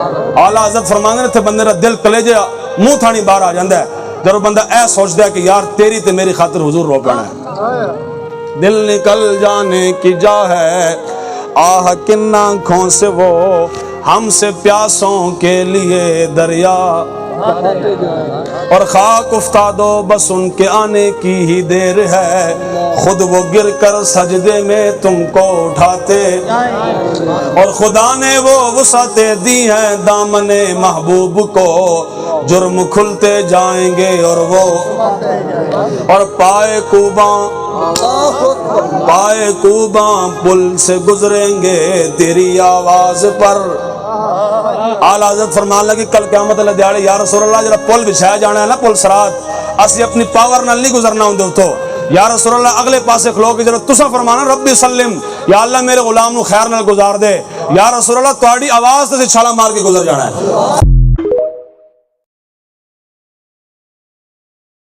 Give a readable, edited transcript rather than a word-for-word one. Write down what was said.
आला हज़रत फरमांदे ने थे बंदे दा दिल कलेजे मुंह थानी बाहर आ जांदा है जब बंदा ऐ सोचदा है कि यार तेरी ते मेरी खातिर हुजूर रो पैना है। दिल निकल जाने की जा है आह किन आँखों से वो हमसे प्यासों के लिए दरिया और खाक उफ्ता दो बस उनके आने की ही देर है खुद वो गिर कर सजदे में तुमको उठाते और खुदा ने वो वुसअते दी हैं दामने महबूब को जुर्म खुलते जाएंगे और वो और पाए कूबा पुल से गुजरेंगे तेरी आवाज पर। आला हज़रत फरमान लगी कल क़यामत वाले दिहाड़े या रसूल अल्लाह जरा पुल बिछाया जाना है ना पुल सरात असी अपनी पावर नाल नहीं गुजरना होंदे तो या रसूल अल्लाह अगले पासे खलो के जरा तुसा फरमाना रब्बी सल्लिम या अल्लाह मेरे गुलाम नु खैर नाल गुजार दे या रसूल अल्लाह तुहाडी आवाज ते छाला मार के गुजर जाना है।